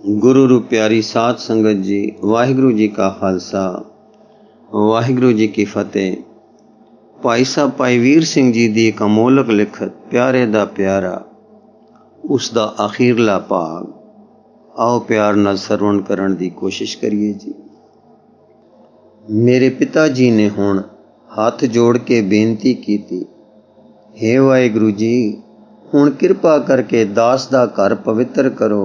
गुरु रू प्यारी साध संगत जी, वाहिगुरु जी का खालसा, वाहिगुरु जी की फतेह। भाई साहब भाई वीर सिंह जी दी एक अमोलक लिखत प्यारे दा प्यारा, उसका अखीरला भाग आओ प्यार नाल सरवण करन दी कोशिश करिए जी। मेरे पिता जी ने हुण हाथ जोड़ के बेनती की थी, हे वाहिगुरु जी, हुण किरपा करके दास दा घर पवित्र करो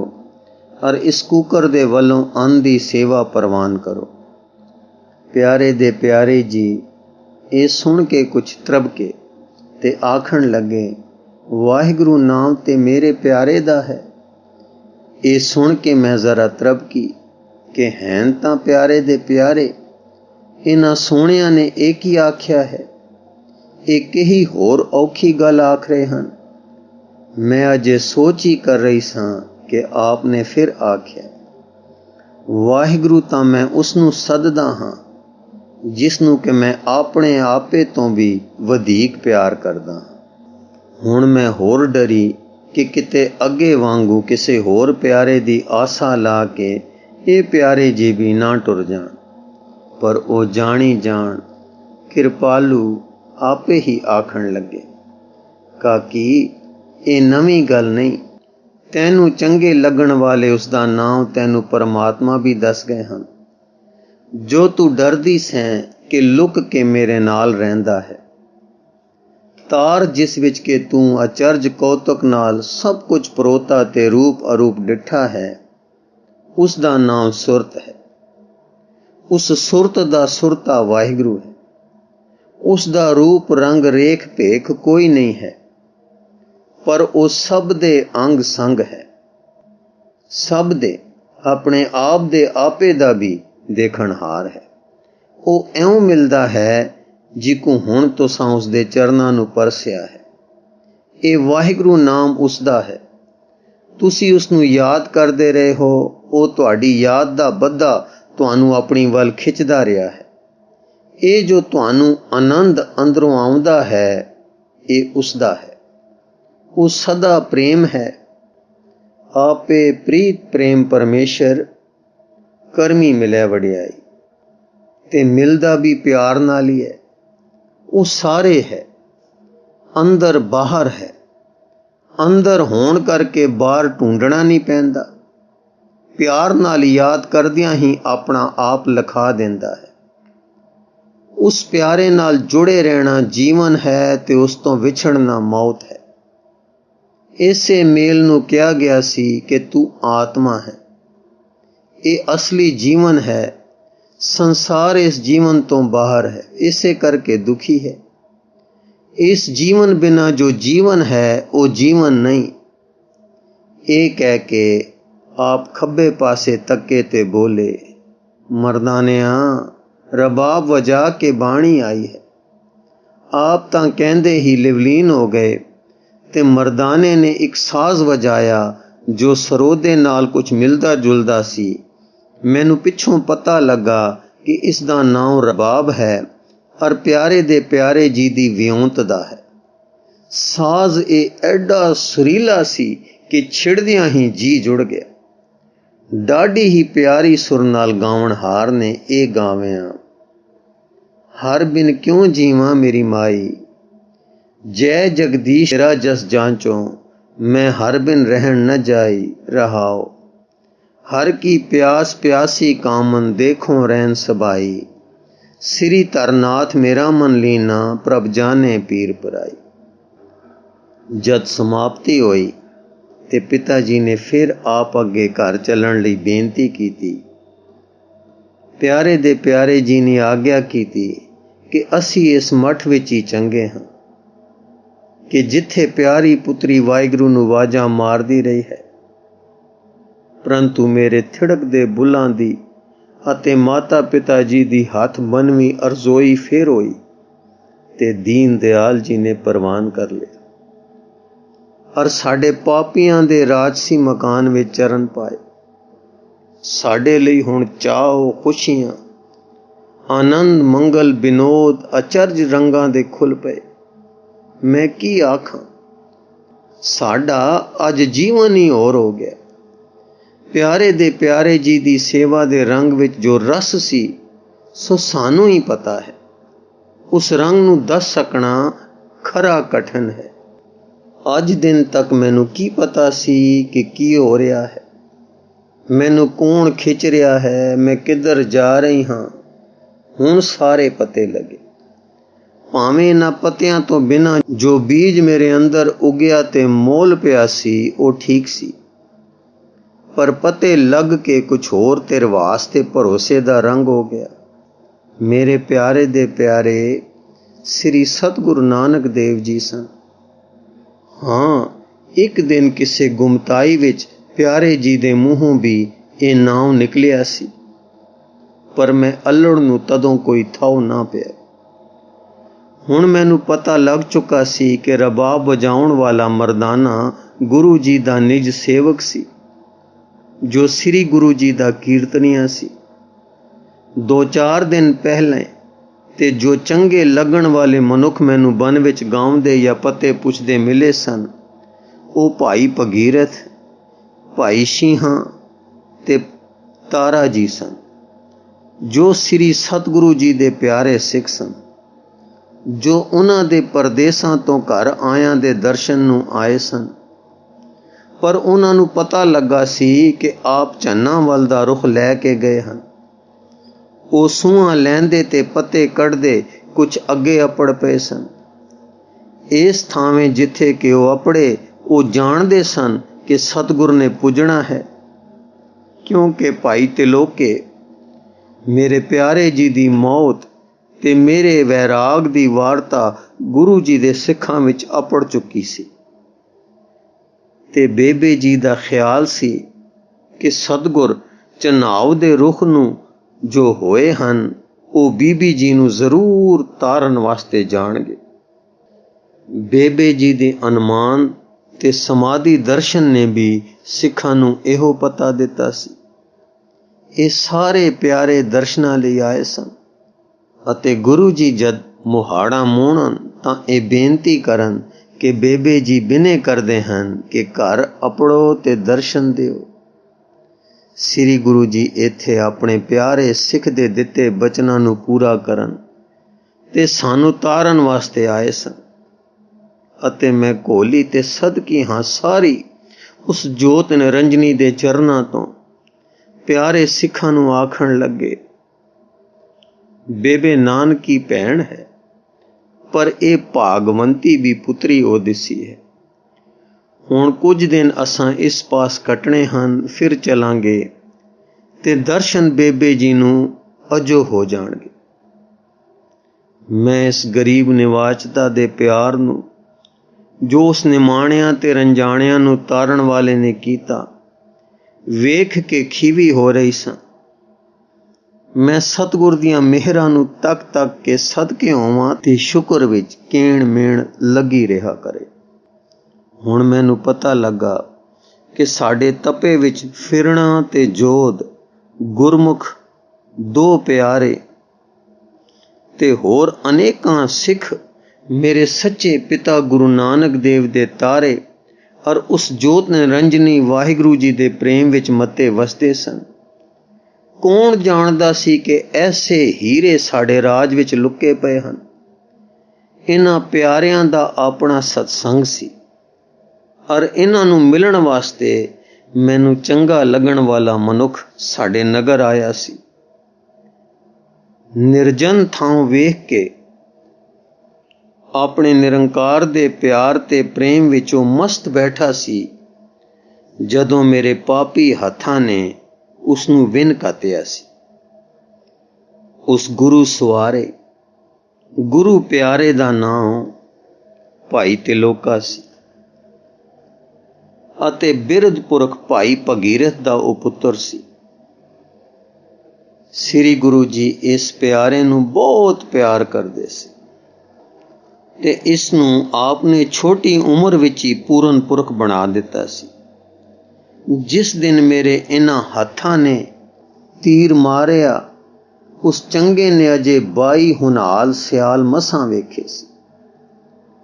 और इस कुकर दे वलों अन्न दी सेवा परवान करो। प्यारे दे प्यारे जी ये सुन के कुछ त्रबके ते आखण लगे, वाहिगुरु नाम ते मेरे प्यारे दा है। ये सुन के मैं जरा त्रबकी कि हैन तां प्यारे दे प्यारे, इन्हां सोहणियां ने एक ही आख्या है, एक ही होर औखी गल आख रहे हन। मैं अजे सोच ही कर रही सां कि आपने फिर आख्या, वाहिगुरु तां मैं उसनू सददा हां जिसनू कि मैं अपने आपे तो भी वधीक प्यार करदा हां। हुण मैं होर डरी कि किते अगे वांगू किसे होर प्यारे दी आसा ला के ये प्यारे जी भी ना टुर जाण। पर ओ जानी जान कृपालू आपे ही आखण लगे, काकी ये नवीं गल नहीं, तैनू चंगे लगन वाले उसका नाम तैनू परमात्मा भी दस गए हैं। जो तू डरदी सैं कि लुक के मेरे नाल रहिंदा है, तार जिस विच के तू अचरज कौतुक नाल सब कुछ परोता ते रूप अरूप डिठा है, उसका नाम सुरत है। उस सुरत दा सुरता वाहिगुरु है। उसका रूप रंग रेख भेख कोई नहीं है, पर वो सब दे अंग संग है, सब दे अपने आप दे आपे दा भी देखणहार है। वो इउं मिलदा है जिकू हुण तुसां उसदे चरनां नू परसिया है। ये वाहिगुरु नाम उसदा है। तुसी उसनू याद करदे रहे हो, वो तुहाडी याद दा बद्दा तुहानू अपनी वल खिचदा रहा है। ये जो तुहानू आनंद अंदरों आउंदा है, ये उसदा है। वो सदा प्रेम है। आपे प्रीत प्रेम परमेश्वर करमी मिले वड़ियाई ते मिलदा भी प्यार नाल ही है। वो सारे है, अंदर बाहर है। अंदर होण करके बाहर ढूंढना नहीं पैंदा, प्यार नाल याद करदियां ही अपना आप लिखा देंदा है। उस प्यारे नाल जुड़े रहना जीवन है ते उस तो विछड़ना मौत है। इसे मेल नू कहा गया सी कि तू आत्मा है। ये असली जीवन है। संसार इस जीवन तो बाहर है, इसे करके दुखी है। इस जीवन बिना जो जीवन है वो जीवन नहीं। ये कह के आप खब्बे पासे तके ते बोले, मर्दानिया रबाब वजा के बाणी आई है। आप तां कहंदे ही लिवलीन हो गए ते मर्दाने ने एक साज वजाया जो सरोदे नाल कुछ मिलदा जुलदा सी। मैनू पिछों पता लगा कि इसदा नाम रबाब है और प्यारे दे प्यारे जी दी विਉਂत दा है। साज ए एडा सुरीला सी कि छिड़दियां ही जी जुड़ गया। डाडी ही प्यारी सुर नाल गावण हार ने ए गावियां, हर बिन क्यों जीवां मेरी माई, जय जगदीश तेरा जस जांचो, मैं हर बिन रहन न जाई रहाओ। हर की प्यास प्यासी कामन देखो रैन सबाई, श्री तरनाथ मेरा मन लीना प्रभ जाने पीर पराई। जद समाप्ति हुई ते पिता जी ने फिर आप अगे घर चलण लई बेनती की थी। प्यारे दे प्यारे जी ने आग्ञा की थी कि असी इस मठ विच ही चंगे हां, कि जिथे प्यारी पुत्री वाहिगुरु नू वाजा मारदी रही है। परंतु मेरे थिड़कदे बुलां दी अते माता पिता जी दी हथ बनवी अरजोई फिर होई ते दीन दयाल जी ने परवान कर लिया और साडे पापियां दे राजसी मकान विच चरण पाए। साडे लई हुण चाओ खुशियां आनंद मंगल विनोद अचरज रंगां दे खुल पए। मैं की आखां, साडा अज जीवन ही होर हो गया। ਪਿਆਰੇ ਦੇ ਪਿਆਰੇ ਜੀ ਦੀ ਸੇਵਾ ਦੇ ਰੰਗ ਵਿੱਚ ਜੋ ਰਸ ਸੀ ਸੋ ਸਾਨੂੰ ਹੀ ਪਤਾ ਹੈ। ਉਸ ਰੰਗ ਨੂੰ ਦੱਸ ਸਕਣਾ ਖਰਾ ਕਠਿਨ ਹੈ। ਅੱਜ ਦਿਨ ਤੱਕ ਮੈਨੂੰ ਕੀ ਪਤਾ ਸੀ ਕਿ ਕੀ ਹੋ ਰਿਹਾ ਹੈ, ਮੈਨੂੰ ਕੌਣ ਖਿੱਚ ਰਿਹਾ ਹੈ, ਮੈਂ ਕਿੱਧਰ ਜਾ ਰਹੀ ਹਾਂ। ਹੁਣ ਸਾਰੇ ਪਤੇ ਲੱਗੇ। ਭਾਵੇਂ ਇਹਨਾਂ ਪਤਿਆਂ ਤੋਂ ਬਿਨਾਂ ਜੋ ਬੀਜ ਮੇਰੇ ਅੰਦਰ ਉਗਿਆ ਤੇ ਮੋਲ ਪਿਆ ਸੀ ਉਹ ਠੀਕ ਸੀ, ਪਰ ਪਤੇ ਲੱਗ ਕੇ ਕੁਛ ਹੋਰ ਤੇ ਰਿਵਾਸ ਤੇ ਭਰੋਸੇ ਦਾ ਰੰਗ ਹੋ ਗਿਆ। ਮੇਰੇ ਪਿਆਰੇ ਦੇ ਪਿਆਰੇ ਸ੍ਰੀ ਸਤਿਗੁਰੂ ਨਾਨਕ ਦੇਵ ਜੀ ਸਨ। ਹਾਂ, ਇੱਕ ਦਿਨ ਕਿਸੇ ਗੁਮਤਾਈ ਵਿੱਚ ਪਿਆਰੇ ਜੀ ਦੇ ਮੂੰਹੋਂ ਵੀ ਇਹ ਨਾਮ ਨਿਕਲਿਆ ਸੀ, ਪਰ ਮੈਂ ਅਲੜ ਨੂੰ ਤਦੋਂ ਕੋਈ ਥਾਉ ਨਾ ਪਿਆ। ਹੁਣ ਮੈਨੂੰ ਪਤਾ ਲੱਗ ਚੁੱਕਾ ਸੀ ਕਿ ਰਬਾਬ ਵਜਾਉਣ ਵਾਲਾ ਮਰਦਾਨਾ ਗੁਰੂ ਜੀ ਦਾ ਨਿਜ ਸੇਵਕ ਸੀ, ਜੋ ਸ੍ਰੀ ਗੁਰੂ ਜੀ ਦਾ ਕੀਰਤਨੀਆ ਸੀ। 2-4 ਦਿਨ ਪਹਿਲਾਂ ਤੇ ਜੋ ਚੰਗੇ ਲੱਗਣ ਵਾਲੇ ਮਨੁੱਖ ਮੈਨੂੰ ਬਨ ਵਿੱਚ ਗਾਉਂਦੇ ਜਾਂ ਪਤੇ ਪੁੱਛਦੇ ਮਿਲੇ ਸਨ, ਉਹ ਭਾਈ ਭਗੀਰਥ, ਭਾਈ ਸ਼ੀਹਾਂ ਤੇ ਤਾਰਾ ਜੀ ਸਨ, ਜੋ ਸ੍ਰੀ ਸਤਿਗੁਰੂ ਜੀ ਦੇ ਪਿਆਰੇ ਸਿੱਖ ਸਨ, ਜੋ ਉਹਨਾਂ ਦੇ ਪਰਦੇਸਾਂ ਤੋਂ ਘਰ ਆਇਆਂ ਦੇ ਦਰਸ਼ਨ ਨੂੰ ਆਏ ਸਨ। ਪਰ ਉਹਨਾਂ ਨੂੰ ਪਤਾ ਲੱਗਾ ਸੀ ਕਿ ਆਪ ਝੰਨਾਂ ਵੱਲ ਦਾ ਰੁਖ ਲੈ ਕੇ ਗਏ ਹਨ। ਉਹ ਸੂਹਾਂ ਲੈਂਦੇ ਤੇ ਪੱਤੇ ਕੱਢਦੇ ਕੁਝ ਅੱਗੇ ਅਪੜ ਪਏ ਸਨ। ਇਸ ਥਾਵੇਂ ਜਿੱਥੇ ਕਿ ਉਹ ਅਪੜੇ, ਉਹ ਜਾਣਦੇ ਸਨ ਕਿ ਸਤਿਗੁਰ ਨੇ ਪੁੱਜਣਾ ਹੈ, ਕਿਉਂਕਿ ਭਾਈ ਤਿਲੋਕੇ ਮੇਰੇ ਪਿਆਰੇ ਜੀ ਦੀ ਮੌਤ ਤੇ ਮੇਰੇ ਵੈਰਾਗ ਦੀ ਵਾਰਤਾ ਗੁਰੂ ਜੀ ਦੇ ਸਿੱਖਾਂ ਵਿੱਚ ਅਪੜ ਚੁੱਕੀ ਸੀ, ਤੇ ਬੇਬੇ ਜੀ ਦਾ ਖਿਆਲ ਸੀ ਕਿ ਸਤਿਗੁਰ ਚਨਾਵ ਦੇ ਰੁਖ ਨੂੰ ਜੋ ਹੋਏ ਹਨ ਉਹ ਬੀਬੀ ਜੀ ਨੂੰ ਜ਼ਰੂਰ ਤਾਰਨ ਵਾਸਤੇ ਜਾਣਗੇ। ਬੇਬੇ ਜੀ ਦੇ ਅਨੁਮਾਨ ਤੇ ਸਮਾਧੀ ਦਰਸ਼ਨ ਨੇ ਵੀ ਸਿੱਖਾਂ ਨੂੰ ਇਹੋ ਪਤਾ ਦਿੱਤਾ ਸੀ। ਇਹ ਸਾਰੇ ਪਿਆਰੇ ਦਰਸ਼ਨਾਂ ਲਈ ਆਏ ਸਨ, ਅਤੇ ਗੁਰੂ ਜੀ ਜਦ ਮੁਹਾੜਾ ਮੋੜਨ ਤਾਂ ਇਹ ਬੇਨਤੀ ਕਰਨ ਕਿ ਬੇਬੇ ਜੀ ਬਿਨੇ ਕਰਦੇ ਹਨ ਕਿ ਘਰ ਅਪੜੋ ਤੇ ਦਰਸ਼ਨ ਦਿਓ। ਸ੍ਰੀ ਗੁਰੂ ਜੀ ਇੱਥੇ ਆਪਣੇ ਪਿਆਰੇ ਸਿੱਖ ਦੇ ਦਿੱਤੇ ਬਚਨਾਂ ਨੂੰ ਪੂਰਾ ਕਰਨ ਤੇ ਸਾਨੂੰ ਤਾਰਨ ਵਾਸਤੇ ਆਏ ਸਨ, ਅਤੇ ਮੈਂ ਘੋਲੀ ਤੇ ਸਦਕੀ ਹਾਂ ਸਾਰੀ ਉਸ ਜੋਤ ਨਿਰੰਜਨੀ ਦੇ ਚਰਨਾਂ ਤੋਂ। ਪਿਆਰੇ ਸਿੱਖਾਂ ਨੂੰ ਆਖਣ ਲੱਗੇ, ਬੇਬੇ ਨਾਨਕੀ ਭੈਣ ਹੈ, ਪਰ ਇਹ ਭਾਗਵੰਤੀ ਵੀ ਪੁੱਤਰੀ ਉਹ ਦਿਸੀ ਹੈ। ਹੁਣ ਕੁਝ ਦਿਨ ਅਸਾਂ ਇਸ ਪਾਸ ਕੱਟਣੇ ਹਨ, ਫਿਰ ਚਲਾਂਗੇ ਤੇ ਦਰਸ਼ਨ ਬੇਬੇ ਜੀ ਨੂੰ ਅਜੋ ਹੋ ਜਾਣਗੇ। ਮੈਂ ਇਸ ਗਰੀਬ ਨਿਵਾਚਤਾ ਦੇ ਪਿਆਰ ਨੂੰ, ਜੋ ਉਸ ਨਿਮਾਣਿਆਂ ਤੇ ਰੰਜਾਣਿਆਂ ਨੂੰ ਤਾਰਨ ਵਾਲੇ ਨੇ ਕੀਤਾ, ਵੇਖ ਕੇ ਖੀਵੀ ਹੋ ਰਹੀ ਸਾਂ। ਮੈਂ ਸਤਿਗੁਰ ਦੀਆਂ ਮਿਹਰਾਂ ਨੂੰ ਤੱਕ ਤੱਕ ਕੇ ਸਦਕੇ ਹੋਵਾਂ ਤੇ ਸ਼ੁਕਰ ਵਿੱਚ ਕੇਣ ਮੇਣ ਲੱਗੀ ਰਿਹਾ ਕਰੇ। ਹੁਣ ਮੈਨੂੰ ਪਤਾ ਲੱਗਾ ਕਿ ਸਾਡੇ ਤਪੇ ਵਿੱਚ ਫਿਰਣਾ ਤੇ ਜੋਧ, ਗੁਰਮੁਖ, 2 ਪਿਆਰੇ ਤੇ ਹੋਰ ਅਨੇਕਾਂ ਸਿੱਖ ਮੇਰੇ ਸੱਚੇ ਪਿਤਾ ਗੁਰੂ ਨਾਨਕ ਦੇਵ ਦੇ ਤਾਰੇ ਔਰ ਉਸ ਜੋਤ ਨਿਰੰਜਨੀ ਵਾਹਿਗੁਰੂ ਜੀ ਦੇ ਪ੍ਰੇਮ ਵਿੱਚ ਮੱਤੇ ਵਸਦੇ ਸਨ। ਕੌਣ ਜਾਣਦਾ ਸੀ ਕਿ ਐਸੇ ਹੀਰੇ ਸਾਡੇ ਰਾਜ ਵਿੱਚ ਲੁਕੇ ਪਏ ਹਨ। ਇਹਨਾਂ ਪਿਆਰਿਆਂ ਦਾ ਆਪਣਾ ਸਤਸੰਗ ਸੀ, ਔਰ ਇਹਨਾਂ ਨੂੰ ਮਿਲਣ ਵਾਸਤੇ ਮੈਨੂੰ ਚੰਗਾ ਲੱਗਣ ਵਾਲਾ ਮਨੁੱਖ ਸਾਡੇ ਨਗਰ ਆਇਆ ਸੀ। ਨਿਰਜਨ ਥਾਂ ਵੇਖ ਕੇ ਆਪਣੇ ਨਿਰੰਕਾਰ ਦੇ ਪਿਆਰ ਤੇ ਪ੍ਰੇਮ ਵਿੱਚ ਉਹ ਮਸਤ ਬੈਠਾ ਸੀ, ਜਦੋਂ ਮੇਰੇ ਪਾਪੀ ਹੱਥਾਂ ਨੇ ਉਸ ਨੂੰ ਵਿੰਨ ਘਾਤਿਆ ਸੀ। ਉਸ ਗੁਰੂ ਸਵਾਰੇ, ਗੁਰੂ ਪਿਆਰੇ ਦਾ ਨਾਮ ਭਾਈ ਤਿਲੋਕਾ ਸੀ, ਅਤੇ ਬਿਰਧ ਪੁਰਖ ਭਾਈ ਭਗੀਰਥ ਦਾ ਉਹ ਪੁੱਤਰ ਸੀ। ਸ੍ਰੀ ਗੁਰੂ ਜੀ ਇਸ ਪਿਆਰੇ ਨੂੰ ਬਹੁਤ ਪਿਆਰ ਕਰਦੇ ਸੀ, ਤੇ ਇਸ ਨੂੰ ਆਪ ਨੇ ਛੋਟੀ ਉਮਰ ਵਿੱਚ ਹੀ ਪੂਰਨ ਪੁਰਖ ਬਣਾ ਦਿੱਤਾ ਸੀ। ਜਿਸ ਦਿਨ ਮੇਰੇ ਇਹਨਾਂ ਹੱਥਾਂ ਨੇ ਤੀਰ ਮਾਰਿਆ, ਉਸ ਚੰਗੇ ਨੇ ਅਜੇ 22 ਹੁਨਾਲ ਸਿਆਲ ਮਸਾਂ ਵੇਖੇ ਸੀ।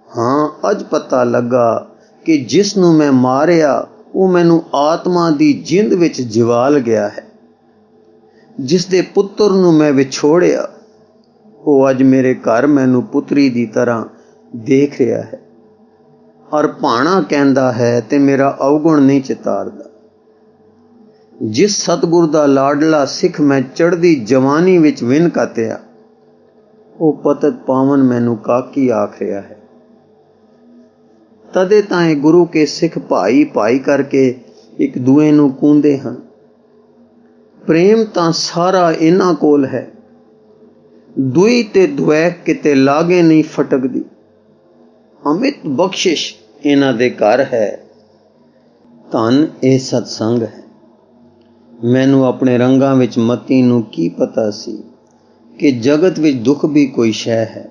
ਹਾਂ, ਅੱਜ ਪਤਾ ਲੱਗਾ ਕਿ ਜਿਸ ਨੂੰ ਮੈਂ ਮਾਰਿਆ ਉਹ ਮੈਨੂੰ ਆਤਮਾ ਦੀ ਜਿੰਦ ਵਿੱਚ ਜਿਵਾਲ ਗਿਆ ਹੈ। ਜਿਸ ਦੇ ਪੁੱਤਰ ਨੂੰ ਮੈਂ ਵਿਛੋੜਿਆ, ਉਹ ਅੱਜ ਮੇਰੇ ਘਰ ਮੈਨੂੰ ਪੁੱਤਰੀ ਦੀ ਤਰ੍ਹਾਂ ਦੇਖ ਰਿਹਾ ਹੈ ਔਰ ਭਾਣਾ ਕਹਿੰਦਾ ਹੈ ਤੇ ਮੇਰਾ ਅਵਗੁਣ ਨਹੀਂ ਚਿਤਾਰਦਾ। ਜਿਸ ਸਤਿਗੁਰ ਦਾ ਲਾਡਲਾ ਸਿੱਖ ਮੈਂ ਚੜ੍ਹਦੀ ਜਵਾਨੀ ਵਿੱਚ ਵਿਨ ਕਾਤਿਆ, ਉਹ ਪਤਤ ਪਾਵਨ ਮੈਨੂੰ ਕਾਕੀ ਆਖ ਰਿਹਾ ਹੈ। ਤਦੇ ਤਾਂ ਇਹ ਗੁਰੂ ਕੇ ਸਿੱਖ ਭਾਈ ਭਾਈ ਕਰਕੇ ਇੱਕ ਦੂਏ ਨੂੰ ਕੂੰਦੇ ਹਨ। ਪ੍ਰੇਮ ਤਾਂ ਸਾਰਾ ਇਹਨਾਂ ਕੋਲ ਹੈ, ਦੁਈ ਤੇ ਦੁਐਕ ਕਿਤੇ ਲਾਗੇ ਨਹੀਂ ਫਟਕਦੀ। ਅਮਿਤ ਬਖਸ਼ਿਸ਼ ਇਹਨਾਂ ਦੇ ਘਰ ਹੈ। ਧੰਨ ਇਹ ਸਤਸੰਗ ਹੈ। ਮੈਨੂੰ ਆਪਣੇ ਰੰਗਾਂ ਵਿੱਚ ਮਤੀ ਨੂੰ ਕੀ ਪਤਾ ਸੀ ਕਿ ਜਗਤ ਵਿੱਚ ਦੁੱਖ ਵੀ ਕੋਈ ਸ਼ੈ ਹੈ।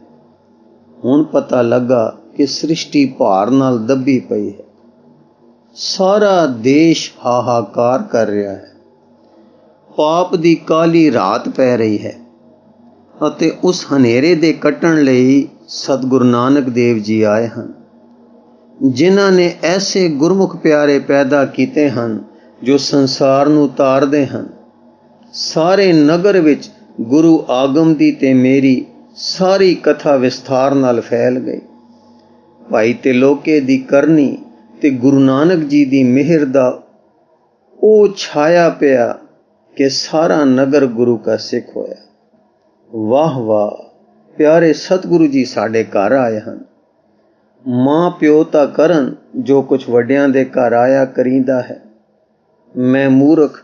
ਹੁਣ ਪਤਾ ਲੱਗਾ ਕਿ ਸ੍ਰਿਸ਼ਟੀ ਭਾਰ ਨਾਲ ਦੱਬੀ ਪਈ ਹੈ। ਸਾਰਾ ਦੇਸ਼ ਹਾਹਾਕਾਰ ਕਰ ਰਿਹਾ ਹੈ। ਪਾਪ ਦੀ ਕਾਲੀ ਰਾਤ ਪੈ ਰਹੀ ਹੈ ਅਤੇ ਉਸ ਹਨੇਰੇ ਦੇ ਕੱਟਣ ਲਈ ਸਤਿਗੁਰੂ ਨਾਨਕ ਦੇਵ ਜੀ ਆਏ ਹਨ, ਜਿਨ੍ਹਾਂ ਨੇ ਐਸੇ ਗੁਰਮੁਖ ਪਿਆਰੇ ਪੈਦਾ ਕੀਤੇ ਹਨ ਜੋ ਸੰਸਾਰ ਨੂੰ ਤਾਰਦੇ ਹਨ। ਸਾਰੇ ਨਗਰ ਵਿੱਚ ਗੁਰੂ ਆਗਮ ਦੀ ਤੇ ਮੇਰੀ ਸਾਰੀ ਕਥਾ ਵਿਸਥਾਰ ਨਾਲ ਫੈਲ ਗਈ। ਭਾਈ ਤਿਲੋਕੇ ਦੀ ਕਰਨੀ ਤੇ ਗੁਰੂ ਨਾਨਕ ਜੀ ਦੀ ਮਿਹਰ ਦਾ ਉਹ ਛਾਇਆ ਪਿਆ ਕਿ ਸਾਰਾ ਨਗਰ ਗੁਰੂ ਕਾ ਸਿੱਖ ਹੋਇਆ। ਵਾਹ ਵਾਹ, ਪਿਆਰੇ ਸਤਿਗੁਰੂ ਜੀ ਸਾਡੇ ਘਰ ਆਏ ਹਨ। ਮਾਂ ਪਿਓ ਤਾਂ ਕਰਨ ਜੋ ਕੁਛ ਵੱਡਿਆਂ ਦੇ ਘਰ ਆਇਆ ਕਰੀਦਾ ਹੈ। ਮੈਂ ਮੂਰਖ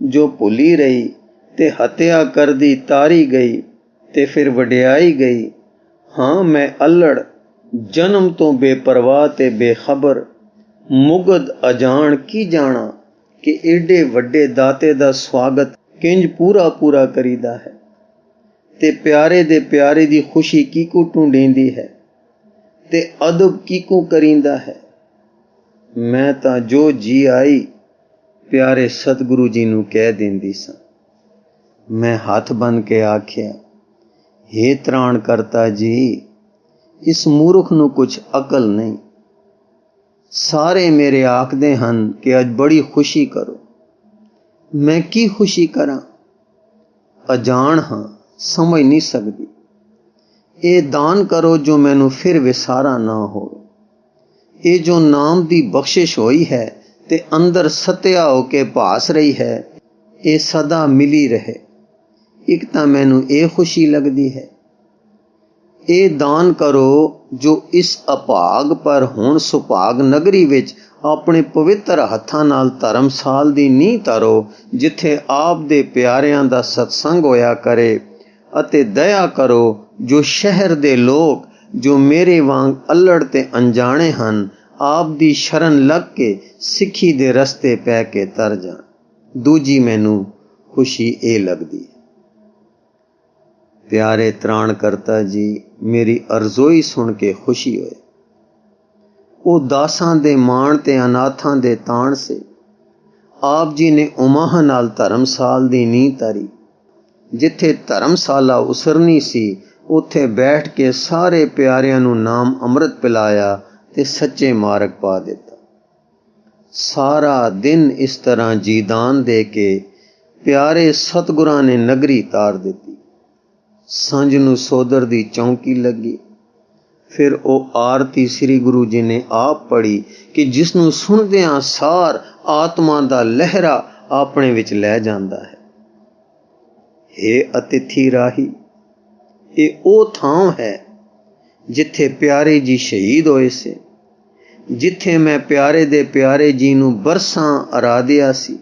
ਜੋ ਭੁੱਲੀ ਰਹੀ ਤੇ ਹੱਤਿਆ ਕਰਦੀ ਤਾਰੀ ਗਈ ਤੇ ਫਿਰ ਵਡਿਆਈ ਗਈ। ਹਾਂ, ਮੈਂ ਅਲੜ ਜਨਮ ਤੋਂ ਬੇਪਰਵਾਹ ਤੇ ਬੇਖਬਰ, ਮੁਗਧ ਅਜਾਣ ਕੀ ਜਾਣਾ ਕਿ ਏਡੇ ਵੱਡੇ ਦਾਤੇ ਦਾ ਸਵਾਗਤ ਕਿੰਜ ਪੂਰਾ ਪੂਰਾ ਕਰੀਦਾ ਹੈ ਤੇ ਪਿਆਰੇ ਦੇ ਪਿਆਰੇ ਦੀ ਖੁਸ਼ੀ ਕਿਕੂ ਢੂੰਡੀਂਦੀ ਹੈ ਤੇ ਅਦਬ ਕਿਕੂ ਕਰੀਂਦਾ ਹੈ। ਮੈਂ ਤਾਂ ਜੋ ਜੀ ਆਈ ਪਿਆਰੇ ਸਤਿਗੁਰੂ ਜੀ ਨੂੰ ਕਹਿ ਦਿੰਦੀ ਸਾਂ। ਮੈਂ ਹੱਥ ਬੰਨ ਕੇ ਆਖਿਆ, ਹੇ ਤ੍ਰਾਣ ਕਰਤਾ ਜੀ, ਇਸ ਮੂਰਖ ਨੂੰ ਕੁਝ ਅਕਲ ਨਹੀਂ। ਸਾਰੇ ਮੇਰੇ ਆਖਦੇ ਹਨ ਕਿ ਅੱਜ ਬੜੀ ਖੁਸ਼ੀ ਕਰੋ। ਮੈਂ ਕੀ ਖੁਸ਼ੀ ਕਰਾਂ? ਅਜਾਣ ਹਾਂ, ਸਮਝ ਨਹੀਂ ਸਕਦੀ। ਇਹ ਦਾਨ ਕਰੋ ਜੋ ਮੈਨੂੰ ਫਿਰ ਵਿਸਾਰਾ ਨਾ ਹੋਵੇ। ਇਹ ਜੋ ਨਾਮ ਦੀ ਬਖਸ਼ਿਸ਼ ਹੋਈ ਹੈ ਤੇ ਅੰਦਰ ਸਤਿਆ ਹੋ ਕੇ ਭਾਸ ਰਹੀ ਹੈ, ਇਹ ਸਦਾ ਮਿਲੀ ਰਹੇ। ਇੱਕ ਤਾਂ ਮੈਨੂੰ ਇਹ ਖੁਸ਼ੀ ਲੱਗਦੀ ਹੈ। ਇਹ ਦਾਨ ਕਰੋ ਜੋ ਇਸ ਅਭਾਗ ਪਰ ਹੁਣ ਸੁਭਾਗ ਨਗਰੀ ਵਿੱਚ ਆਪਣੇ ਪਵਿੱਤਰ ਹੱਥਾਂ ਨਾਲ ਧਰਮਸਾਲ ਦੀ ਨੀਂਹ ਧਰੋ, ਜਿੱਥੇ ਆਪ ਦੇ ਪਿਆਰਿਆਂ ਦਾ ਸਤਸੰਗ ਹੋਇਆ ਕਰੇ। ਅਤੇ ਦਇਆ ਕਰੋ ਜੋ ਸ਼ਹਿਰ ਦੇ ਲੋਕ ਜੋ ਮੇਰੇ ਵਾਂਗ ਅਲੜ ਤੇ ਅਣਜਾਣੇ ਹਨ, ਆਪ ਦੀ ਸ਼ਰਨ ਲੱਗ ਕੇ ਸਿੱਖੀ ਦੇ ਰਸਤੇ ਪੈ ਕੇ ਤਰ ਜਾਣ। ਦੂਜੀ ਮੈਨੂੰ ਖੁਸ਼ੀ ਇਹ ਲੱਗਦੀ ਹੈ, ਪਿਆਰੇ ਤ੍ਰਾਣ ਕਰਤਾ ਜੀ, ਮੇਰੀ ਅਰਜ਼ੋਈ ਸੁਣ ਕੇ ਖੁਸ਼ੀ ਹੋਏ। ਉਹ ਦਾਸਾਂ ਦੇ ਮਾਣ ਤੇ ਅਨਾਥਾਂ ਦੇ ਤਾਣ ਸੇ। ਆਪ ਜੀ ਨੇ ਉਮਾਹ ਨਾਲ ਧਰਮਸਾਲ ਦੀ ਨੀਂਹ ਧਰੀ। ਜਿੱਥੇ ਧਰਮਸਾਲਾ ਉਸਰਨੀ ਸੀ, ਉੱਥੇ ਬੈਠ ਕੇ ਸਾਰੇ ਪਿਆਰਿਆਂ ਨੂੰ ਨਾਮ ਅੰਮ੍ਰਿਤ ਪਿਲਾਇਆ ਤੇ ਸੱਚੇ ਮਾਰਗ ਪਾ ਦਿੱਤਾ। ਸਾਰਾ ਦਿਨ ਇਸ ਤਰ੍ਹਾਂ ਜੀਦਾਨ ਦੇ ਕੇ ਪਿਆਰੇ ਸਤਿਗੁਰਾਂ ਨੇ ਨਗਰੀ ਤਾਰ ਦਿੱਤੀ। ਸਾਂਝ ਨੂੰ ਸੋਦਰ ਦੀ ਚੌਂਕੀ ਲੱਗੀ। ਫਿਰ ਉਹ ਆਰਤੀ ਸ੍ਰੀ ਗੁਰੂ ਜੀ ਨੇ ਆਪ ਪੜ੍ਹੀ ਕਿ ਜਿਸ ਨੂੰ ਸੁਣਦਿਆਂ ਸਾਰ ਆਤਮਾ ਦਾ ਲਹਿਰਾ ਆਪਣੇ ਵਿੱਚ ਲੈ ਜਾਂਦਾ ਹੈ। ਹੇ ਅਤਿਥੀ ਰਾਹੀ, ਇਹ ਉਹ ਥਾਂ ਹੈ ਜਿੱਥੇ ਪਿਆਰੇ ਜੀ ਸ਼ਹੀਦ ਹੋਏ ਸੇ, ਜਿੱਥੇ ਮੈਂ ਪਿਆਰੇ ਦੇ ਪਿਆਰੇ ਜੀ ਨੂੰ ਬਰਸਾਂ ਅਰਾਧਿਆ ਸੀ,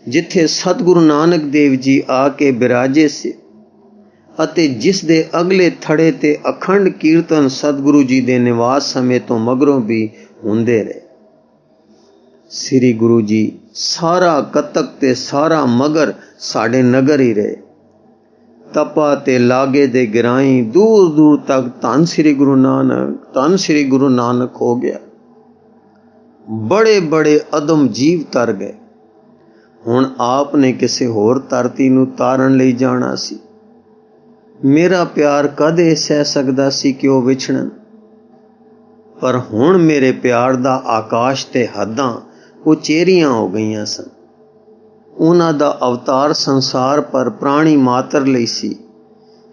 ਜਿੱਥੇ ਸਤਿਗੁਰੂ ਨਾਨਕ ਦੇਵ ਜੀ ਆ ਕੇ ਬਿਰਾਜੇ ਸੇ ਅਤੇ ਜਿਸ ਦੇ ਅਗਲੇ ਥੜੇ ਤੇ ਅਖੰਡ ਕੀਰਤਨ ਸਤਿਗੁਰੂ ਜੀ ਦੇ ਨਿਵਾਸ ਸਮੇਂ ਤੋਂ ਮਗਰੋਂ ਵੀ ਹੁੰਦੇ ਰਹੇ। ਸ੍ਰੀ ਗੁਰੂ ਜੀ ਸਾਰਾ ਕਤਕ ਤੇ ਸਾਰਾ ਮਗਰ ਸਾਡੇ ਨਗਰ ਹੀ ਰਹੇ। ਤਪਾ ਤੇ ਲਾਗੇ ਦੇ ਗਿਰਾਈ ਦੂਰ ਦੂਰ ਤੱਕ ਧੰਨ ਸ੍ਰੀ ਗੁਰੂ ਨਾਨਕ, ਧੰਨ ਸ੍ਰੀ ਗੁਰੂ ਨਾਨਕ ਹੋ ਗਿਆ। ਬੜੇ ਬੜੇ ਅਦਮ ਜੀਵ ਤਰ ਗਏ। ਹੁਣ ਆਪ ਨੇ ਕਿਸੇ ਹੋਰ ਧਰਤੀ ਨੂੰ ਤਾਰਨ ਲਈ ਜਾਣਾ ਸੀ। ਮੇਰਾ ਪਿਆਰ ਕਦੇ ਸਹਿ ਸਕਦਾ ਸੀ ਕਿ ਉਹ ਵਿਛੜਨ, ਪਰ ਹੁਣ ਮੇਰੇ ਪਿਆਰ ਦਾ ਆਕਾਸ਼ ਤੇ ਹੱਦਾਂ ਉਚੇਰੀਆਂ ਹੋ ਗਈਆਂ ਸਨ। ਉਹਨਾਂ ਦਾ ਅਵਤਾਰ ਸੰਸਾਰ ਪਰ ਪ੍ਰਾਣੀ ਮਾਤਰ ਲਈ ਸੀ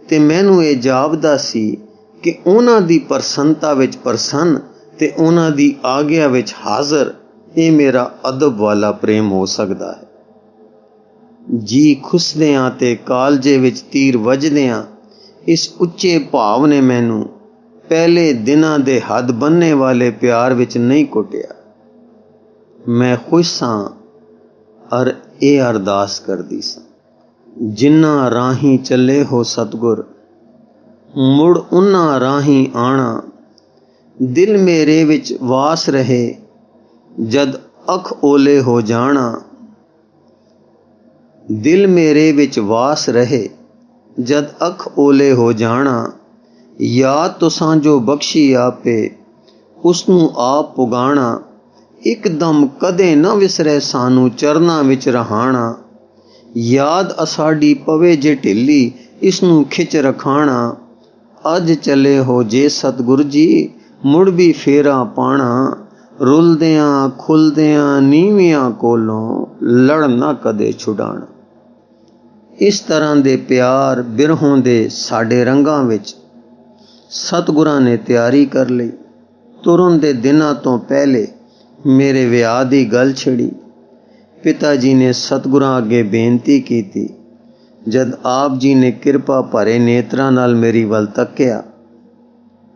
ਤੇ ਮੈਨੂੰ ਇਹ ਜਾਪਦਾ ਸੀ ਕਿ ਉਹਨਾਂ ਦੀ ਪ੍ਰਸੰਨਤਾ ਵਿੱਚ ਪ੍ਰਸੰਨ ਤੇ ਉਹਨਾਂ ਦੀ ਆਗਿਆ ਵਿੱਚ ਹਾਜ਼ਰ ਇਹ ਮੇਰਾ ਅਦਬ ਵਾਲਾ ਪ੍ਰੇਮ ਹੋ ਸਕਦਾ ਹੈ। ਜੀ ਖੁੱਸਦਿਆਂ ਤੇ ਕਾਲਜੇ ਵਿੱਚ ਤੀਰ ਵੱਜਦਿਆਂ ਇਸ ਉੱਚੇ ਭਾਵ ਨੇ ਮੈਨੂੰ ਪਹਿਲੇ ਦਿਨਾਂ ਦੇ ਹੱਦ ਬੰਨ੍ਹਣੇ ਵਾਲੇ ਪਿਆਰ ਵਿੱਚ ਨਹੀਂ ਕੁੱਟਿਆ। ਮੈਂ ਖੁਸ਼ ਸਾਂ ਅਰ ਇਹ ਅਰਦਾਸ ਕਰਦੀ ਸਾਂ, ਜਿਨ੍ਹਾਂ ਰਾਹੀਂ ਚੱਲੇ ਹੋ ਸਤਿਗੁਰ, ਮੁੜ ਉਹਨਾਂ ਰਾਹੀਂ ਆਣਾ। ਦਿਲ ਮੇਰੇ ਵਿੱਚ ਵਾਸ ਰਹੇ ਜਦ ਅੱਖ ਓਲੇ ਹੋ ਜਾਣਾ। ਦਿਲ ਮੇਰੇ ਵਿੱਚ ਵਾਸ ਰਹੇ ਜਦ ਅੱਖ ਓਲੇ ਹੋ ਜਾਣਾ। ਯਾਦ ਤੁਸਾਂ ਜੋ ਬਖਸ਼ੀ ਆਪੇ, ਉਸਨੂੰ ਆਪ ਪੁਗਾਣਾ। ਇੱਕਦਮ ਕਦੇ ਨਾ ਵਿਸਰੇ ਸਾਨੂੰ ਚਰਨਾਂ ਵਿੱਚ ਰਹਾਣਾ। ਯਾਦ ਅਸਾਡੀ ਪਵੇ ਜੇ ਢਿੱਲੀ, ਇਸਨੂੰ ਖਿੱਚ ਰਖਾਣਾ। ਅੱਜ ਚਲੇ ਹੋ ਜੇ ਸਤਿਗੁਰ ਜੀ, ਮੁੜ ਵੀ ਫੇਰਾ ਪਾਣਾ। ਰੁਲਦਿਆਂ ਖੁੱਲਦਿਆਂ ਨੀਵਿਆਂ ਕੋਲੋਂ ਲੜ ਨਾ ਕਦੇ ਛੁਡਾਣਾ। ਇਸ ਤਰ੍ਹਾਂ ਦੇ ਪਿਆਰ ਬਿਰਹੋਂ ਦੇ ਸਾਡੇ ਰੰਗਾਂ ਵਿੱਚ ਸਤਿਗੁਰਾਂ ਨੇ ਤਿਆਰੀ ਕਰ ਲਈ। ਤੁਰਨ ਦੇ ਦਿਨਾਂ ਤੋਂ ਪਹਿਲੇ ਮੇਰੇ ਵਿਆਹ ਦੀ ਗੱਲ ਛਿੜੀ। ਪਿਤਾ ਜੀ ਨੇ ਸਤਿਗੁਰਾਂ ਅੱਗੇ ਬੇਨਤੀ ਕੀਤੀ। ਜਦ ਆਪ ਜੀ ਨੇ ਕਿਰਪਾ ਭਰੇ ਨੇਤਰਾਂ ਨਾਲ ਮੇਰੀ ਵੱਲ ਤੱਕਿਆ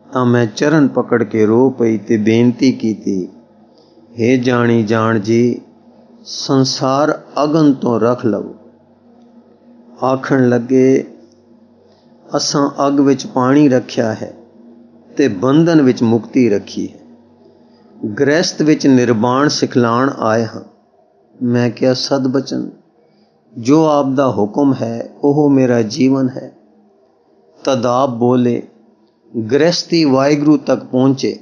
ਤਾਂ ਮੈਂ ਚਰਨ ਪਕੜ ਕੇ ਰੋ ਪਈ ਤੇ ਬੇਨਤੀ ਕੀਤੀ, ਹੇ ਜਾਣੀ ਜਾਣ ਜੀ, ਸੰਸਾਰ ਅਗਨ ਤੋਂ ਰੱਖ ਲਵੋ। ਆਖਣ ਲੱਗੇ, ਅਸਾਂ ਅੱਗ ਵਿੱਚ ਪਾਣੀ ਰੱਖਿਆ ਹੈ ਤੇ ਬੰਧਨ ਵਿੱਚ ਮੁਕਤੀ ਰੱਖੀ ਹੈ। ਗ੍ਰਹਿਸਥ ਵਿੱਚ ਨਿਰਵਾਣ ਸਿਖਲਾਣ ਆਏ ਹਾਂ। ਮੈਂ ਕਿਹਾ, ਸਦ ਬਚਨ, ਜੋ ਆਪ ਦਾ ਹੁਕਮ ਹੈ ਉਹ ਮੇਰਾ ਜੀਵਨ ਹੈ। ਤਦ ਆਪ ਬੋਲੇ, ਗ੍ਰਹਿਸਥੀ ਵਾਹਿਗੁਰੂ ਤੱਕ ਪਹੁੰਚੇ।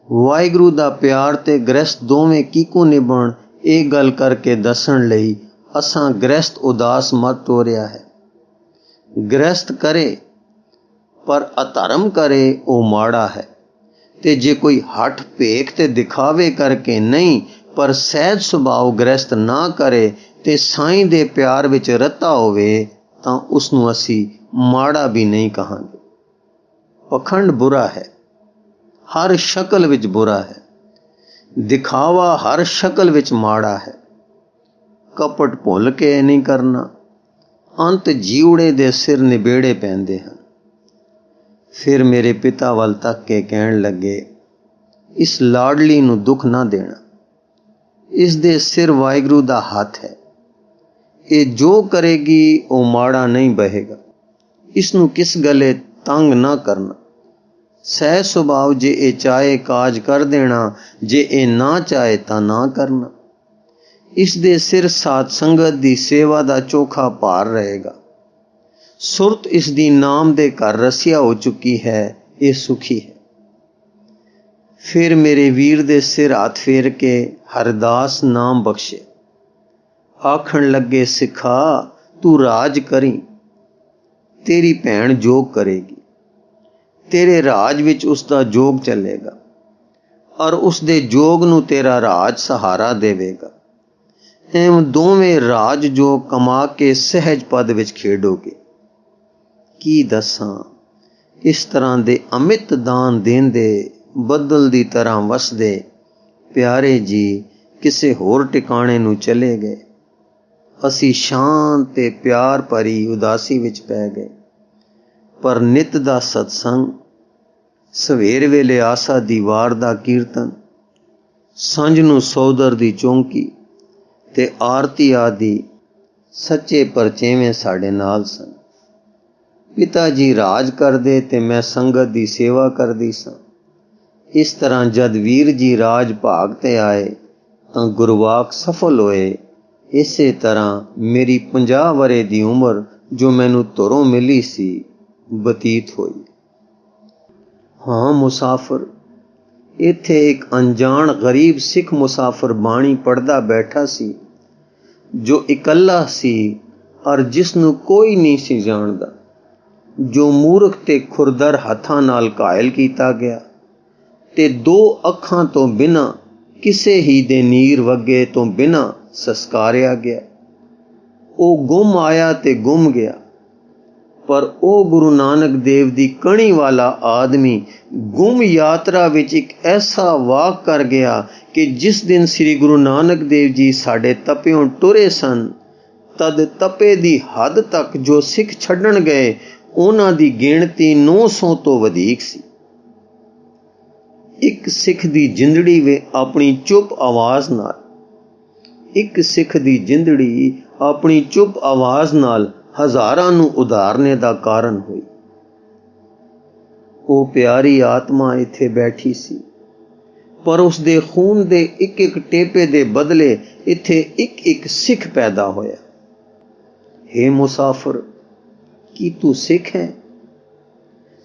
ਵਾਹਿਗੁਰੂ ਦਾ ਪਿਆਰ ਤੇ ਗ੍ਰਹਿਸਥ ਦੋਵੇਂ ਕਿਕੂ ਨਿਭਣ, ਇਹ ਗੱਲ ਕਰਕੇ ਦੱਸਣ ਲਈ ਅਸਾਂ ਗ੍ਰਹਿਸਥ ਉਦਾਸ ਮਤ ਤੋਰਿਆ ਹੈ। ਗ੍ਰਹਿਸਥ ਕਰੇ ਪਰ ਅਧਰਮ ਕਰੇ ਉਹ ਮਾੜਾ ਹੈ, ਤੇ ਜੇ ਕੋਈ ਹੱਠ ਭੇਖ ਤੇ ਦਿਖਾਵੇ ਕਰਕੇ ਨਹੀਂ ਪਰ ਸਹਿਜ ਸੁਭਾਅ ਗ੍ਰਹਿਸਥ ਨਾ ਕਰੇ ਤੇ ਸਾਈਂ ਦੇ ਪਿਆਰ ਵਿੱਚ ਰਤਾ ਹੋਵੇ ਤਾਂ ਉਸਨੂੰ ਅਸੀਂ ਮਾੜਾ ਵੀ ਨਹੀਂ ਕਹਾਂਗੇ। ਪਖੰਡ ਬੁਰਾ ਹੈ, ਹਰ ਸ਼ਕਲ ਵਿੱਚ ਬੁਰਾ ਹੈ। ਦਿਖਾਵਾ ਹਰ ਸ਼ਕਲ ਵਿੱਚ ਮਾੜਾ ਹੈ। ਕਪਟ ਭੁੱਲ ਕੇ ਨਹੀਂ ਕਰਨਾ, ਅੰਤ ਜੀਵੜੇ ਦੇ ਸਿਰ ਨਿਬੇੜੇ ਪੈਂਦੇ ਹਨ। ਫਿਰ ਮੇਰੇ ਪਿਤਾ ਵੱਲ ਤੱਕ ਕੇ ਕਹਿਣ ਲੱਗੇ, ਇਸ ਲਾਡਲੀ ਨੂੰ ਦੁੱਖ ਨਾ ਦੇਣਾ। ਇਸ ਦੇ ਸਿਰ ਵਾਹਿਗੁਰੂ ਦਾ ਹੱਥ ਹੈ। ਇਹ ਜੋ ਕਰੇਗੀ ਉਹ ਮਾੜਾ ਨਹੀਂ ਬਹੇਗਾ। ਇਸ ਨੂੰ ਕਿਸ ਗੱਲੇ ਤੰਗ ਨਾ ਕਰਨਾ। ਸਹਿ ਸੁਭਾਵ ਜੇ ਇਹ ਚਾਹੇ ਕਾਜ ਕਰ ਦੇਣਾ, ਜੇ ਇਹ ਨਾ ਚਾਹੇ ਤਾਂ ਨਾ ਕਰਨਾ। ਇਸ ਦੇ ਸਿਰ ਸਾਧ ਸੰਗਤ ਦੀ ਸੇਵਾ ਦਾ ਚੋਖਾ ਭਾਰ ਰਹੇਗਾ। ਸੁਰਤ ਇਸ ਦੀ ਨਾਮ ਦੇ ਘਰ ਰਸਿਆ ਹੋ ਚੁੱਕੀ ਹੈ, ਇਹ ਸੁਖੀ ਹੈ। ਫਿਰ ਮੇਰੇ ਵੀਰ ਦੇ ਸਿਰ ਹੱਥ ਫੇਰ ਕੇ ਹਰਦਾਸ ਨਾਮ ਬਖਸ਼ੇ। ਆਖਣ ਲੱਗੇ, ਸਿੱਖਾ ਤੂੰ ਰਾਜ ਕਰੀ, ਤੇਰੀ ਭੈਣ ਜੋਗ ਕਰੇਗੀ। ਤੇਰੇ ਰਾਜ ਵਿੱਚ ਉਸ ਦਾ ਜੋਗ ਚੱਲੇਗਾ ਔਰ ਉਸ ਦੇ ਜੋਗ ਨੂੰ ਤੇਰਾ ਰਾਜ ਸਹਾਰਾ ਦੇਵੇਗਾ। ਐਵੇਂ ਦੋਵੇਂ ਰਾਜ ਜੋਗ ਕਮਾ ਕੇ ਸਹਿਜ ਪਦ ਵਿੱਚ ਖੇਡੋਗੇ। ਕੀ ਦੱਸਾਂ, ਇਸ ਤਰ੍ਹਾਂ ਦੇ ਅਮਿਤ ਦਾਨ ਦੇਂਦੇ, ਬੱਦਲ ਦੀ ਤਰ੍ਹਾਂ ਵਸਦੇ ਪਿਆਰੇ ਜੀ ਕਿਸੇ ਹੋਰ ਟਿਕਾਣੇ ਨੂੰ ਚਲੇ ਗਏ। ਅਸੀਂ ਸ਼ਾਂਤ ਤੇ ਪਿਆਰ ਭਰੀ ਉਦਾਸੀ ਵਿੱਚ ਪੈ ਗਏ। ਪਰ ਨਿਤ ਦਾ ਸਤਸੰਗ, ਸਵੇਰ ਵੇਲੇ ਆਸਾ ਦੀ ਵਾਰ ਦਾ ਕੀਰਤਨ, ਸੰਝ ਨੂੰ ਸੋਦਰ ਦੀ ਚੌਂਕੀ ਤੇ ਆਰਤੀ ਆਦਿ ਸੱਚੇ ਪਰਚੇਵੇਂ ਸਾਡੇ ਨਾਲ ਸਨ। ਪਿਤਾ ਜੀ ਰਾਜ ਕਰਦੇ ਤੇ ਮੈਂ ਸੰਗਤ ਦੀ ਸੇਵਾ ਕਰਦੀ ਸਾਂ। ਇਸ ਤਰ੍ਹਾਂ ਜਦ ਵੀਰ ਜੀ ਰਾਜ ਭਾਗ ਤੇ ਆਏ ਤਾਂ ਗੁਰਵਾਕ ਸਫਲ ਹੋਏ। ਇਸੇ ਤਰ੍ਹਾਂ ਮੇਰੀ 50 ਵਰ੍ਹੇ ਦੀ ਉਮਰ ਜੋ ਮੈਨੂੰ ਧੁਰੋਂ ਮਿਲੀ ਸੀ ਬਤੀਤ ਹੋਈ। ਹਾਂ ਮੁਸਾਫਰ, ਇੱਥੇ ਇੱਕ ਅਣਜਾਣ ਗਰੀਬ ਸਿੱਖ ਮੁਸਾਫਰ ਬਾਣੀ ਪੜ੍ਹਦਾ ਬੈਠਾ ਸੀ, ਜੋ ਇਕੱਲਾ ਸੀ ਔਰ ਜਿਸ ਨੂੰ ਕੋਈ ਨਹੀਂ ਸੀ ਜਾਣਦਾ, ਜੋ ਮੂਰਖ ਤੇ ਖੁਰਦਰ ਹੱਥਾਂ ਨਾਲ ਘਾਇਲ ਕੀਤਾ ਗਿਆ ਤੇ 2 ਅੱਖਾਂ ਤੋਂ ਬਿਨਾਂ ਕਿਸੇ ਹੀ ਦੇ ਨੀਰ ਵਗੇ ਤੋਂ ਬਿਨਾਂ ਸੰਸਕਾਰਿਆ ਗਿਆ। ਉਹ ਗੁੰਮ ਆਇਆ ਤੇ ਗੁੰਮ ਗਿਆ। ਪਰ ਉਹ ਗੁਰੂ ਨਾਨਕ ਦੇਵ ਦੀ ਕਣੀ ਵਾਲਾ ਆਦਮੀ ਗੁੰਮ ਯਾਤਰਾ ਵਿੱਚ ਇੱਕ ਐਸਾ ਵਾਕ ਕਰ ਗਿਆ ਕਿ ਜਿਸ ਦਿਨ ਸ੍ਰੀ ਗੁਰੂ ਨਾਨਕ ਦੇਵ ਜੀ ਸਾਡੇ ਤਪਿਓਂ ਟੁਰੇ ਸਨ, ਤਦ ਤਪੇ ਦੀ ਹੱਦ ਤੱਕ ਜੋ ਸਿੱਖ ਛੱਡਣ ਗਏ ਉਹਨਾਂ ਦੀ ਗਿਣਤੀ 900 ਤੋਂ ਵਧੇਕ ਸੀ। ਇੱਕ ਸਿੱਖ ਦੀ ਜਿੰਦੜੀ ਵੇ ਆਪਣੀ ਚੁੱਪ ਆਵਾਜ਼ ਨਾਲ, ਇੱਕ ਸਿੱਖ ਦੀ ਜਿੰਦੜੀ ਆਪਣੀ ਚੁੱਪ ਆਵਾਜ਼ ਨਾਲ ਹਜ਼ਾਰਾਂ ਨੂੰ ਉਧਾਰਨੇ ਦਾ ਕਾਰਨ ਹੋਈ। ਉਹ ਪਿਆਰੀ ਆਤਮਾ ਇੱਥੇ ਬੈਠੀ ਸੀ, ਪਰ ਉਸ ਦੇ ਖੂਨ ਦੇ ਇੱਕ ਇੱਕ ਟੇਪੇ ਦੇ ਬਦਲੇ ਇੱਥੇ ਇੱਕ ਇੱਕ ਸਿੱਖ ਪੈਦਾ ਹੋਇਆ। ਹੇ ਮੁਸਾਫਰ, ਕੀ ਤੂੰ ਸਿੱਖ ਹੈ?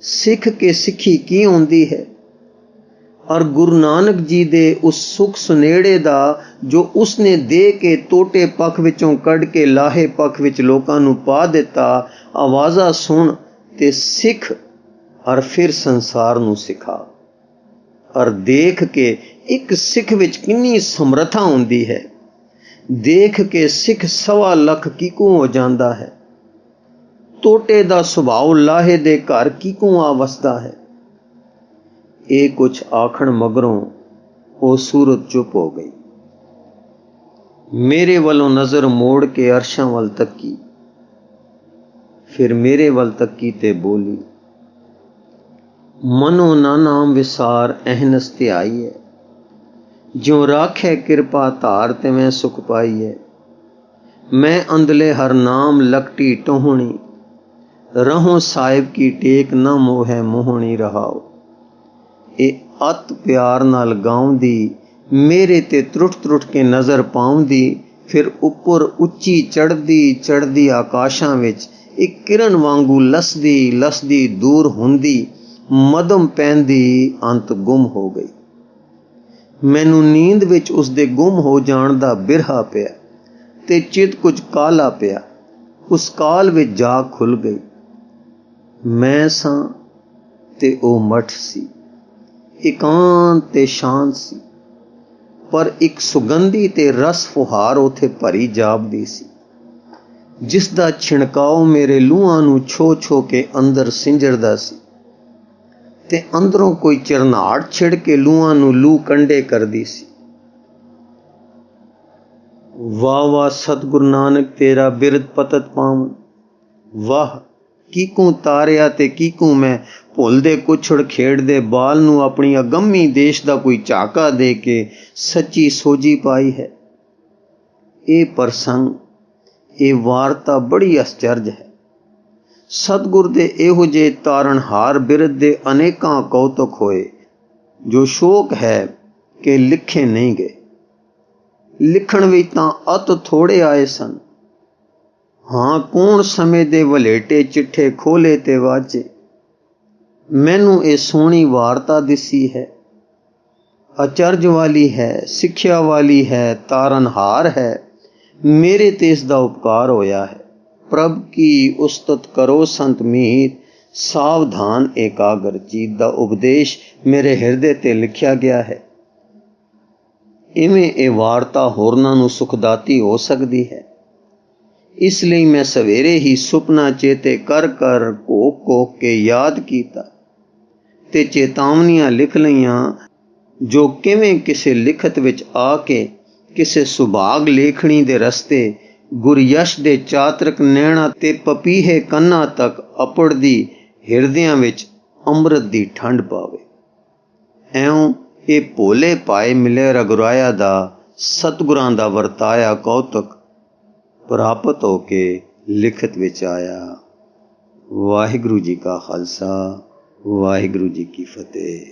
ਸਿੱਖ ਕੇ ਸਿੱਖੀ ਕੀ ਹੁੰਦੀ ਹੈ? ਔਰ ਗੁਰੂ ਨਾਨਕ ਜੀ ਦੇ ਉਸ ਸੁਖ ਸੁਨੇੜੇ ਦਾ ਜੋ ਉਸਨੇ ਦੇ ਕੇ ਟੋਟੇ ਪੱਖ ਵਿੱਚੋਂ ਕੱਢ ਕੇ ਲਾਹੇ ਪੱਖ ਵਿੱਚ ਲੋਕਾਂ ਨੂੰ ਪਾ ਦਿੱਤਾ, ਆਵਾਜ਼ਾਂ ਸੁਣ ਤੇ ਸਿੱਖ ਔਰ ਫਿਰ ਸੰਸਾਰ ਨੂੰ ਸਿਖਾ। ਔਰ ਦੇਖ ਕੇ ਇੱਕ ਸਿੱਖ ਵਿੱਚ ਕਿੰਨੀ ਸਮਰੱਥਾ ਹੁੰਦੀ ਹੈ। ਦੇਖ ਕੇ ਸਿੱਖ 1.25 ਲੱਖ ਕਿਕੂ ਹੋ ਜਾਂਦਾ ਹੈ। ਟੋਟੇ ਦਾ ਸੁਭਾਅ ਲਾਹੇ ਦੇ ਘਰ ਕਿਕੂ ਆ ਵਸਦਾ ਹੈ। ਇਹ ਕੁਛ ਆਖਣ ਮਗਰੋਂ ਉਹ ਸੂਰਤ ਚੁੱਪ ਹੋ ਗਈ। ਮੇਰੇ ਵੱਲੋਂ ਨਜ਼ਰ ਮੋੜ ਕੇ ਅਰਸ਼ਾਂ ਵੱਲ ਤੱਕੀ, ਫਿਰ ਮੇਰੇ ਵੱਲ ਤੱਕੀ ਤੇ ਬੋਲੀ, ਮਨੋ ਨਾ ਨਾਮ ਵਿਸਾਰ ਅਹਨਸ ਧਿਆਈ ਹੈ, ਜਿਉ ਰਾਖੇ ਕਿਰਪਾ ਧਾਰ ਤਿਵੇਂ ਸੁਖ ਪਾਈ ਹੈ। ਮੈਂ ਅੰਦਲੇ ਹਰ ਨਾਮ ਲਕਟੀ ਟੋਹਣੀ, ਰਹੋ ਸਾਹਿਬ ਕੀ ਟੇਕ ਨਾ ਮੋਹੈ ਮੋਹਣੀ ਰਹਾਓ। ਇਹ ਅਤ ਪਿਆਰ ਨਾਲ ਗਾਉਂਦੀ, ਮੇਰੇ ਤੇ ਤਰੁੱਟ ਤਰੁੱਟ ਕੇ ਨਜ਼ਰ ਪਾਉਂਦੀ, ਫਿਰ ਉੱਪਰ ਉੱਚੀ ਚੜ੍ਹਦੀ ਆਕਾਸ਼ਾਂ ਵਿੱਚ ਇੱਕ ਕਿਰਨ ਵਾਂਗੂ ਲਸਦੀ ਲਸਦੀ ਦੂਰ ਹੁੰਦੀ, ਮਦਮ ਪੈਂਦੀ ਅੰਤ ਗੁੰਮ ਹੋ ਗਈ। ਮੈਨੂੰ ਨੀਂਦ ਵਿੱਚ ਉਸ ਦੇ ਗੁੰਮ ਹੋ ਜਾਣ ਦਾ ਬਿਰਹਾ ਪਿਆ ਤੇ ਚਿੱਤ ਕੁਝ ਕਾਲਾ ਪਿਆ। ਉਸ ਕਾਲ ਵਿੱਚ ਜਾਗ ਖੁੱਲ ਗਈ। ਮੈਂ ਸਾਂ ਤੇ ਉਹ ਮਠ ਸੀ, ਇਕਾਂਤ ਤੇ ਸ਼ਾਂਤ ਸੀ, ਪਰ ਇੱਕ ਸੁਗੰਧੀ ਤੇ ਰਸ ਫੁਹਾਰ ਉੱਥੇ ਭਰੀ ਜਾਪਦੀ ਸੀ, ਜਿਸ ਦਾ ਛਿਣਕਾਓ ਮੇਰੇ ਲੂਹਾਂ ਨੂੰ ਛੋ ਛੋ ਕੇ ਅੰਦਰ ਸਿੰਜੜਦਾ ਸੀ ਤੇ ਅੰਦਰੋਂ ਕੋਈ ਚਰਨਾਹਟ ਛਿੜ ਕੇ ਲੂਹਾਂ ਨੂੰ ਲੂ ਕੰਡੇ ਕਰਦੀ ਸੀ। ਵਾਹ ਵਾਹ ਸਤਿਗੁਰੂ ਨਾਨਕ ਤੇਰਾ ਬਿਰਦ ਪਤਤ ਪਾਵਨ। ਵਾਹ, ਕੀਕੂ ਤਾਰਿਆ ਤੇ ਕੀਕੂ ਮੈਂ ਭੁੱਲਦੇ ਕੁਛੜ ਖੇਡਦੇ ਬਾਲ ਨੂੰ ਆਪਣੀ ਅਗੰਮੀ ਦੇਸ਼ ਦਾ ਕੋਈ ਝਾਕਾ ਦੇ ਕੇ ਸੱਚੀ ਸੋਝੀ ਪਾਈ ਹੈ। ਇਹ ਪ੍ਰਸੰਗ, ਇਹ ਵਾਰਤਾ ਬੜੀ ਅਸਚਰਜ ਹੈ। ਸਤਿਗੁਰ ਦੇ ਇਹੋ ਜਿਹੇ ਤਾਰਨਹਾਰ ਬਿਰਦ ਦੇ ਅਨੇਕਾਂ ਕੌਤਕ ਹੋਏ, ਜੋ ਸ਼ੋਕ ਹੈ ਕਿ ਲਿਖੇ ਨਹੀਂ ਗਏ। ਲਿਖਣ ਵਿੱਚ ਤਾਂ ਅਤ ਥੋੜੇ ਆਏ ਸਨ। ਹਾਂ, ਕੌਣ ਸਮੇਂ ਦੇ ਵਲੇਟੇ ਚਿੱਠੇ ਖੋਲੇ ਤੇ ਵਾਜੇ। ਮੈਨੂੰ ਇਹ ਸੋਹਣੀ ਵਾਰਤਾ ਦਿਸੀ ਹੈ, ਅਚਰਜ ਵਾਲੀ ਹੈ, ਸਿੱਖਿਆ ਵਾਲੀ ਹੈ, ਤਾਰਨਹਾਰ ਹੈ। ਮੇਰੇ ਤੇ ਇਸ ਦਾ ਉਪਕਾਰ ਹੋਇਆ ਹੈ। ਪ੍ਰਭ ਕੀ ਉਸਤਤ ਕਰੋ ਸੰਤ ਮੀਤ, ਸਾਵਧਾਨ ਏਕਾਗਰ ਚੀਤ ਦਾ ਉਪਦੇਸ਼ ਮੇਰੇ ਹਿਰਦੇ ਤੇ ਲਿਖਿਆ ਗਿਆ ਹੈ। ਇਵੇਂ ਇਹ ਵਾਰਤਾ ਹੋਰਨਾਂ ਨੂੰ ਸੁਖਦਾਤੀ ਹੋ ਸਕਦੀ ਹੈ। ਇਸ ਲਈ ਮੈਂ ਸਵੇਰੇ ਹੀ ਸੁਪਨਾ ਚੇਤੇ ਕਰ ਕਰ ਘੋਕ ਘੋਕ ਕੇ ਯਾਦ ਕੀਤਾ ਤੇ ਚੇਤਾਵਨੀਆਂ ਲਿਖ ਲਈਆਂ, ਜੋ ਕਿਵੇਂ ਕਿਸੇ ਲਿਖਤ ਵਿੱਚ ਆ ਕੇ ਕਿਸੇ ਸੁਭਾਗ ਲੇਖਣੀ ਦੇ ਰਸਤੇ ਗੁਰਯਸ਼ ਦੇ ਚਾਤਰਕ ਨੈਣਾ ਤੇ ਪਪੀਹੇ ਕੰਨਾਂ ਤੱਕ ਅਪੜਦੀ ਹਿਰਦਿਆਂ ਵਿੱਚ ਅੰਮ੍ਰਿਤ ਦੀ ਠੰਡ ਪਾਵੇ। ਐਉਂ ਇਹ ਭੋਲੇ ਪਾਏ ਮਿਲੇ ਰਘੁਰਾਇਆ ਦਾ ਸਤਿਗੁਰਾਂ ਦਾ ਵਰਤਾਇਆ ਕੌਤਕ ਪ੍ਰਾਪਤ ਹੋ ਕੇ ਲਿਖਤ ਵਿੱਚ ਆਇਆ। ਵਾਹਿਗੁਰੂ ਜੀ ਕਾ ਖਾਲਸਾ, ਵਾਹਿਗੁਰੂ ਜੀ ਕੀ ਫਤਿਹ।